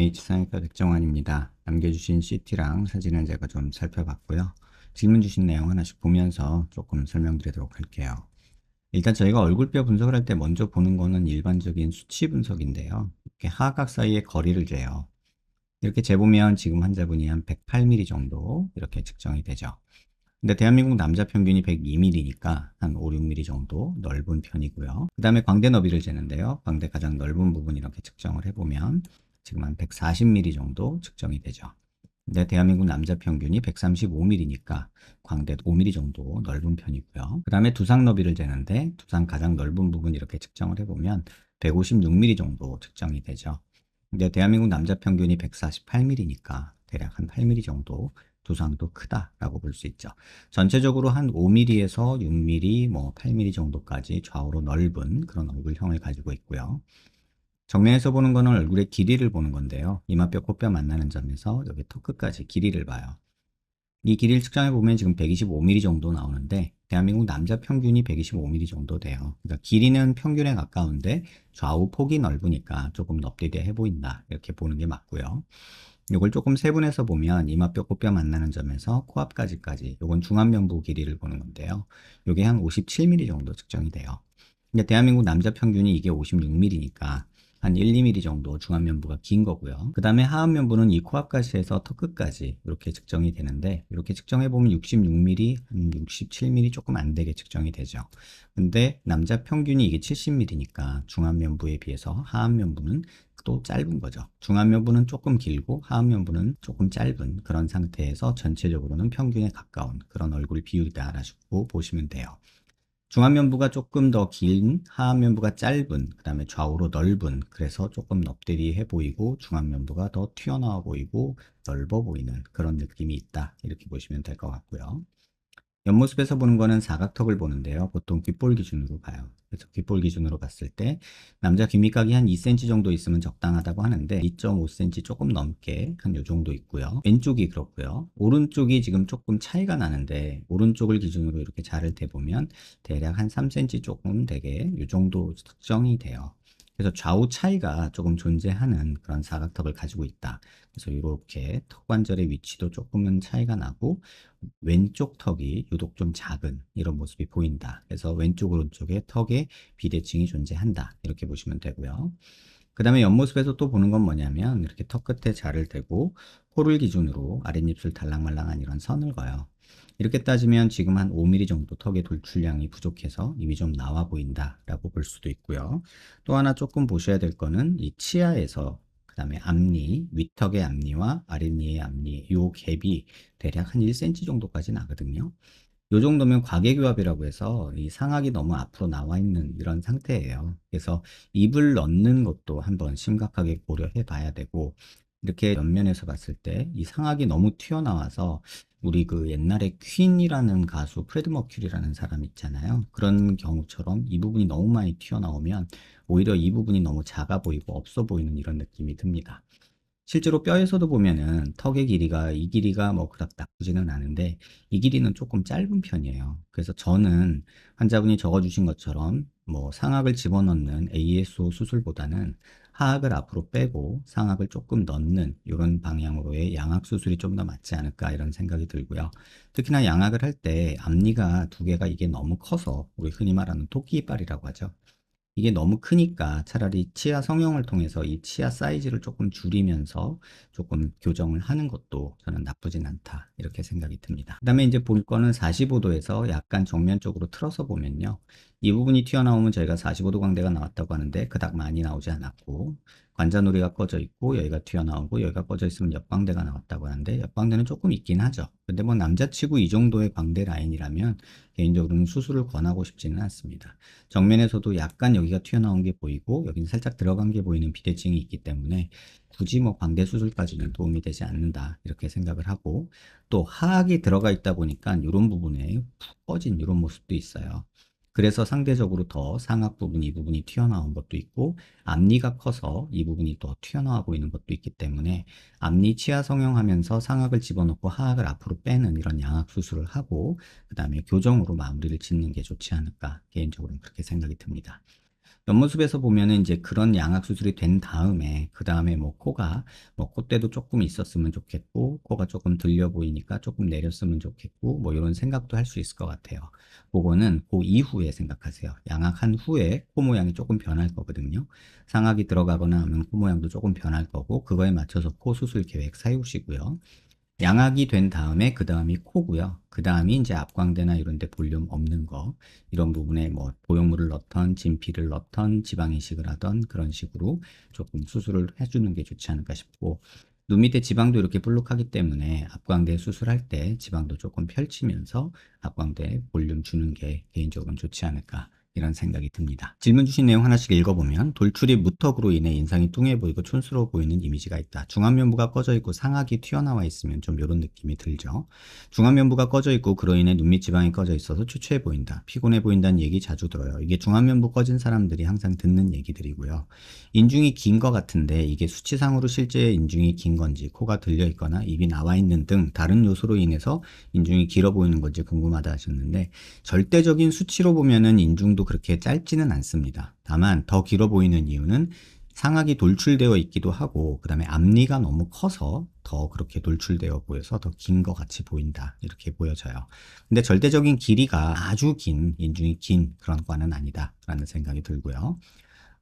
H 성형외과 백정환입니다. 남겨주신 CT랑 사진을 제가 좀 살펴봤고요. 질문 주신 내용 하나씩 보면서 조금 설명드리도록 할게요. 일단 저희가 얼굴뼈 분석을 할 때 먼저 보는 거는 일반적인 수치 분석인데요. 이렇게 하각 사이의 거리를 재요. 이렇게 재보면 지금 환자분이 한 108mm 정도 이렇게 측정이 되죠. 근데 대한민국 남자 평균이 102mm니까 한 5, 6mm 정도 넓은 편이고요. 그 다음에 광대 너비를 재는데요. 광대 가장 넓은 부분 이렇게 측정을 해보면 지금 한 140mm 정도 측정이 되죠. 근데 대한민국 남자 평균이 135mm니까 광대 5mm 정도 넓은 편이고요. 그 다음에 두상 너비를 재는데 두상 가장 넓은 부분 이렇게 측정을 해보면 156mm 정도 측정이 되죠. 근데 대한민국 남자 평균이 148mm니까 대략 한 8mm 정도 두상도 크다라고 볼 수 있죠. 전체적으로 한 5mm에서 6mm, 8mm 정도까지 좌우로 넓은 그런 얼굴형을 가지고 있고요. 정면에서 보는 거는 얼굴의 길이를 보는 건데요. 이마뼈, 코뼈 만나는 점에서 여기 턱 끝까지 길이를 봐요. 이 길이를 측정해 보면 지금 125mm 정도 나오는데 대한민국 남자 평균이 125mm 정도 돼요. 그러니까 길이는 평균에 가까운데 좌우 폭이 넓으니까 조금 넙대대해 보인다. 이렇게 보는 게 맞고요. 이걸 조금 세분해서 보면 이마뼈, 코뼈 만나는 점에서 코앞까지까지 이건 중안면부 길이를 보는 건데요. 이게 한 57mm 정도 측정이 돼요. 근데 대한민국 남자 평균이 이게 56mm니까 한 1, 2mm 정도 중안면부가 긴 거고요. 그 다음에 하안면부는 이 코앞까지 해서 턱 끝까지 이렇게 측정이 되는데 이렇게 측정해 보면 66mm, 한 67mm 조금 안 되게 측정이 되죠. 근데 남자 평균이 이게 70mm니까 중안면부에 비해서 하안면부는 또 짧은 거죠. 중안면부는 조금 길고 하안면부는 조금 짧은 그런 상태에서 전체적으로는 평균에 가까운 그런 얼굴 비율이다라고 보시면 돼요. 중안면부가 조금 더 긴, 하안면부가 짧은, 그 다음에 좌우로 넓은, 그래서 조금 넙대리해 보이고 중안면부가 더 튀어나와 보이고 넓어 보이는 그런 느낌이 있다. 이렇게 보시면 될 것 같고요. 옆모습에서 보는 거는 사각턱을 보는데요. 보통 귓볼 기준으로 봐요. 그래서 귓볼 기준으로 봤을 때 남자 귓밑각이 한 2cm 정도 있으면 적당하다고 하는데 2.5cm 조금 넘게 한 요 정도 있고요. 왼쪽이 그렇고요. 오른쪽이 지금 조금 차이가 나는데 오른쪽을 기준으로 이렇게 자를 대 보면 대략 한 3cm 조금 되게 요 정도 측정이 돼요. 그래서 좌우 차이가 조금 존재하는 그런 사각턱을 가지고 있다. 그래서 이렇게 턱 관절의 위치도 조금은 차이가 나고 왼쪽 턱이 유독 좀 작은 이런 모습이 보인다. 그래서 왼쪽 오른쪽에 턱에 비대칭이 존재한다. 이렇게 보시면 되고요. 그 다음에 옆모습에서 또 보는 건 뭐냐면 이렇게 턱 끝에 자를 대고 코를 기준으로 아랫입술 달랑말랑한 이런 선을 그어요. 이렇게 따지면 지금 한 5mm 정도 턱의 돌출량이 부족해서 입이 좀 나와 보인다라고 볼 수도 있고요. 또 하나 조금 보셔야 될 거는 이 치아에서 그 다음에 앞니, 윗턱의 앞니와 아랫니의 앞니 요 갭이 대략 한 1cm 정도까지 나거든요. 요 정도면 과계교합이라고 해서 이 상악이 너무 앞으로 나와 있는 이런 상태예요. 그래서 입을 넣는 것도 한번 심각하게 고려해 봐야 되고 이렇게 옆면에서 봤을 때 이 상악이 너무 튀어나와서 우리 그 옛날에 퀸이라는 가수 프레드 머큐리라는 사람 있잖아요. 그런 경우처럼 이 부분이 너무 많이 튀어나오면 오히려 이 부분이 너무 작아 보이고 없어 보이는 이런 느낌이 듭니다. 실제로 뼈에서도 보면은 턱의 길이가 이 길이가 뭐 그닥 나쁘지는 않은데 이 길이는 조금 짧은 편이에요. 그래서 저는 환자분이 적어주신 것처럼 뭐 상악을 집어넣는 ASO 수술보다는 하악을 앞으로 빼고 상악을 조금 넣는 이런 방향으로의 양악 수술이 좀 더 맞지 않을까 이런 생각이 들고요. 특히나 양악을 할 때 앞니가 두 개가 이게 너무 커서 우리 흔히 말하는 토끼 이빨이라고 하죠. 이게 너무 크니까 차라리 치아 성형을 통해서 이 치아 사이즈를 조금 줄이면서 조금 교정을 하는 것도 저는 나쁘진 않다. 이렇게 생각이 듭니다. 그 다음에 이제 볼 거는 45도에서 약간 정면 쪽으로 틀어서 보면요. 이 부분이 튀어나오면 저희가 45도 광대가 나왔다고 하는데 그닥 많이 나오지 않았고 관자놀이가 꺼져 있고 여기가 튀어나오고 여기가 꺼져 있으면 옆광대가 나왔다고 하는데 옆광대는 조금 있긴 하죠. 근데 뭐 남자치고 이 정도의 광대 라인이라면 개인적으로는 수술을 권하고 싶지는 않습니다. 정면에서도 약간 여기가 튀어나온 게 보이고 여기는 살짝 들어간 게 보이는 비대칭이 있기 때문에 굳이 뭐 광대 수술까지는 도움이 되지 않는다 이렇게 생각을 하고 또 하악이 들어가 있다 보니까 이런 부분에 푹 꺼진 이런 모습도 있어요. 그래서 상대적으로 더 상악 부분 이 부분이 튀어나온 것도 있고 앞니가 커서 이 부분이 더 튀어나와 보이는 것도 있기 때문에 앞니 치아 성형하면서 상악을 집어넣고 하악을 앞으로 빼는 이런 양악 수술을 하고 그 다음에 교정으로 마무리를 짓는 게 좋지 않을까 개인적으로는 그렇게 생각이 듭니다. 옆모습에서 보면은 이제 그런 양악 수술이 된 다음에 그 다음에 뭐 코가 뭐 콧대도 조금 있었으면 좋겠고 코가 조금 들려 보이니까 조금 내렸으면 좋겠고 뭐 이런 생각도 할 수 있을 것 같아요. 그거는 그 이후에 생각하세요. 양악한 후에 코 모양이 조금 변할 거거든요. 상악이 들어가거나 하면 코 모양도 조금 변할 거고 그거에 맞춰서 코 수술 계획 세우시고요. 양악이 된 다음에 그 다음이 코고요. 그 다음이 이제 앞광대나 이런 데 볼륨 없는 거 이런 부분에 뭐 보형물을 넣던 진피를 넣던 지방 이식을 하던 그런 식으로 조금 수술을 해주는 게 좋지 않을까 싶고 눈 밑에 지방도 이렇게 볼록하기 때문에 앞광대 수술할 때 지방도 조금 펼치면서 앞광대에 볼륨 주는 게 개인적으로는 좋지 않을까 이런 생각이 듭니다. 질문 주신 내용 하나씩 읽어보면 돌출입 무턱으로 인해 인상이 뚱해 보이고 촌스러워 보이는 이미지가 있다. 중안면부가 꺼져 있고 상악이 튀어나와 있으면 좀 이런 느낌이 들죠. 중안면부가 꺼져 있고 그로 인해 눈밑 지방이 꺼져 있어서 추추해 보인다. 피곤해 보인다는 얘기 자주 들어요. 이게 중안면부 꺼진 사람들이 항상 듣는 얘기들이고요. 인중이 긴 것 같은데 이게 수치상으로 실제 인중이 긴 건지 코가 들려 있거나 입이 나와 있는 등 다른 요소로 인해서 인중이 길어 보이는 건지 궁금하다 하셨는데 절대적인 수치로 보면은 인중도 그렇게 짧지는 않습니다. 다만 더 길어 보이는 이유는 상악이 돌출되어 있기도 하고 그 다음에 앞니가 너무 커서 더 그렇게 돌출되어 보여서 더 긴 것 같이 보인다 이렇게 보여져요. 근데 절대적인 길이가 아주 긴 인중이 긴 그런 과는 아니다 라는 생각이 들고요.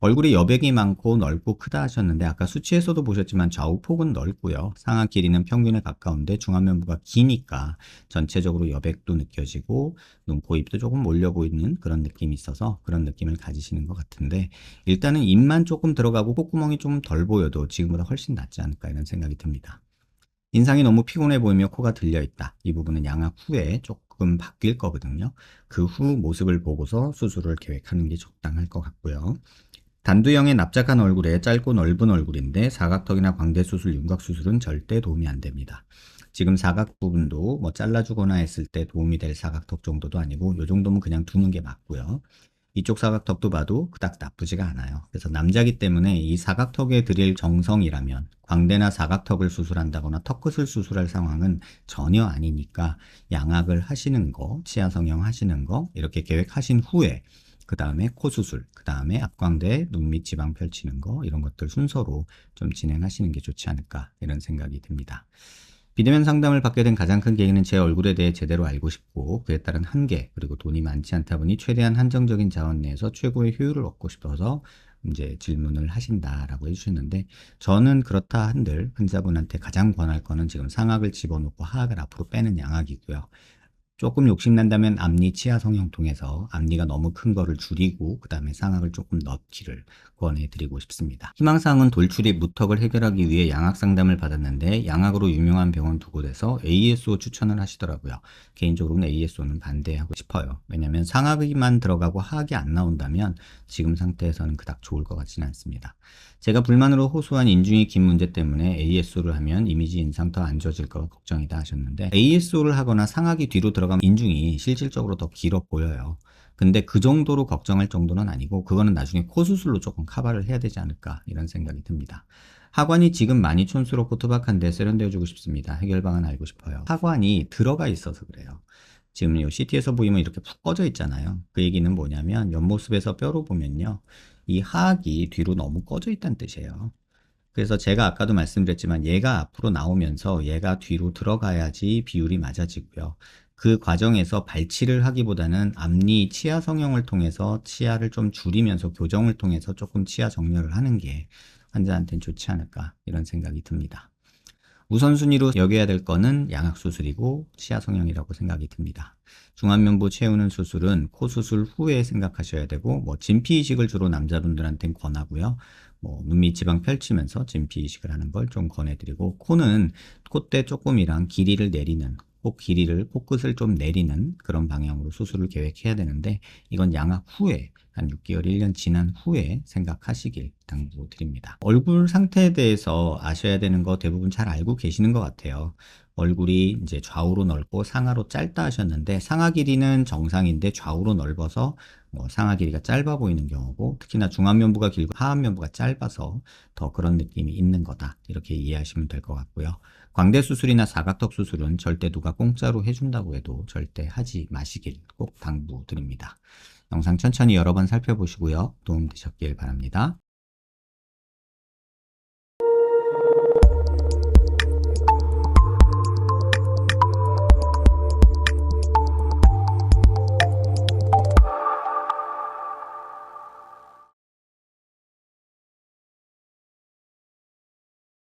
얼굴에 여백이 많고 넓고 크다 하셨는데 아까 수치에서도 보셨지만 좌우폭은 넓고요. 상악 길이는 평균에 가까운데 중안면부가 기니까 전체적으로 여백도 느껴지고 눈, 코, 입도 조금 몰려 보이는 그런 느낌이 있어서 그런 느낌을 가지시는 것 같은데 일단은 입만 조금 들어가고 콧구멍이 좀 덜 보여도 지금보다 훨씬 낫지 않을까 이런 생각이 듭니다. 인상이 너무 피곤해 보이며 코가 들려 있다. 이 부분은 양악 후에 조금 바뀔 거거든요. 그 후 모습을 보고서 수술을 계획하는 게 적당할 것 같고요. 단두형의 납작한 얼굴에 짧고 넓은 얼굴인데 사각턱이나 광대 수술, 윤곽 수술은 절대 도움이 안 됩니다. 지금 사각 부분도 뭐 잘라주거나 했을 때 도움이 될 사각턱 정도도 아니고 요 정도면 그냥 두는 게 맞고요. 이쪽 사각턱도 봐도 그닥 나쁘지가 않아요. 그래서 남자기 때문에 이 사각턱에 들일 정성이라면 광대나 사각턱을 수술한다거나 턱끝을 수술할 상황은 전혀 아니니까 양악을 하시는 거, 치아 성형 하시는 거 이렇게 계획하신 후에 그 다음에 코 수술, 그 다음에 앞광대, 눈밑 지방 펼치는 거 이런 것들 순서로 좀 진행하시는 게 좋지 않을까 이런 생각이 듭니다. 비대면 상담을 받게 된 가장 큰 계기는 제 얼굴에 대해 제대로 알고 싶고 그에 따른 한계 그리고 돈이 많지 않다 보니 최대한 한정적인 자원 내에서 최고의 효율을 얻고 싶어서 이제 질문을 하신다라고 해주셨는데 저는 그렇다 한들 환자분한테 가장 권할 거는 지금 상악을 집어넣고 하악을 앞으로 빼는 양악이고요. 조금 욕심난다면 앞니 치아 성형 통해서 앞니가 너무 큰 거를 줄이고 그 다음에 상악을 조금 넣기를 권해드리고 싶습니다. 희망사항은 돌출입 무턱을 해결하기 위해 양악 상담을 받았는데 양악으로 유명한 병원 두 곳에서 ASO 추천을 하시더라고요. 개인적으로는 ASO는 반대하고 싶어요. 왜냐하면 상악이만 들어가고 하악이 안 나온다면 지금 상태에서는 그닥 좋을 것 같지는 않습니다. 제가 불만으로 호소한 인중이 긴 문제 때문에 ASO를 하면 이미지 인상 더 안 좋아질 거 걱정이다 하셨는데 ASO를 하거나 상악이 뒤로 들어가면 인중이 실질적으로 더 길어 보여요. 근데 그 정도로 걱정할 정도는 아니고 그거는 나중에 코 수술로 조금 커버를 해야 되지 않을까 이런 생각이 듭니다. 하관이 지금 많이 촌스럽고 투박한데 세련되어주고 싶습니다. 해결 방안 알고 싶어요. 하관이 들어가 있어서 그래요. 지금 요 CT에서 보이면 이렇게 푹 꺼져 있잖아요. 그 얘기는 뭐냐면 옆모습에서 뼈로 보면요. 이 하악이 뒤로 너무 꺼져 있다는 뜻이에요. 그래서 제가 아까도 말씀드렸지만 얘가 앞으로 나오면서 얘가 뒤로 들어가야지 비율이 맞아지고요. 그 과정에서 발치를 하기보다는 앞니 치아 성형을 통해서 치아를 좀 줄이면서 교정을 통해서 조금 치아 정렬을 하는 게 환자한테는 좋지 않을까 이런 생각이 듭니다. 우선순위로 여겨야 될 거는 양악 수술이고 치아 성형이라고 생각이 듭니다. 중안면부 채우는 수술은 코 수술 후에 생각하셔야 되고 뭐 진피 이식을 주로 남자분들한테는 권하고요. 뭐 눈밑 지방 펼치면서 진피 이식을 하는 걸 좀 권해드리고 코는 콧대 조금이랑 길이를 내리는 코 길이를 코끝을 좀 내리는 그런 방향으로 수술을 계획해야 되는데 이건 양악 후에 한 6개월, 1년 지난 후에 생각하시길 당부드립니다. 얼굴 상태에 대해서 아셔야 되는 거 대부분 잘 알고 계시는 것 같아요. 얼굴이 이제 좌우로 넓고 상하로 짧다 하셨는데 상하 길이는 정상인데 좌우로 넓어서 상하 길이가 짧아 보이는 경우고 특히나 중안면부가 길고 하안면부가 짧아서 더 그런 느낌이 있는 거다. 이렇게 이해하시면 될 것 같고요. 광대 수술이나 사각턱 수술은 절대 누가 공짜로 해준다고 해도 절대 하지 마시길 꼭 당부드립니다. 영상 천천히 여러 번 살펴보시고요. 도움 되셨길 바랍니다.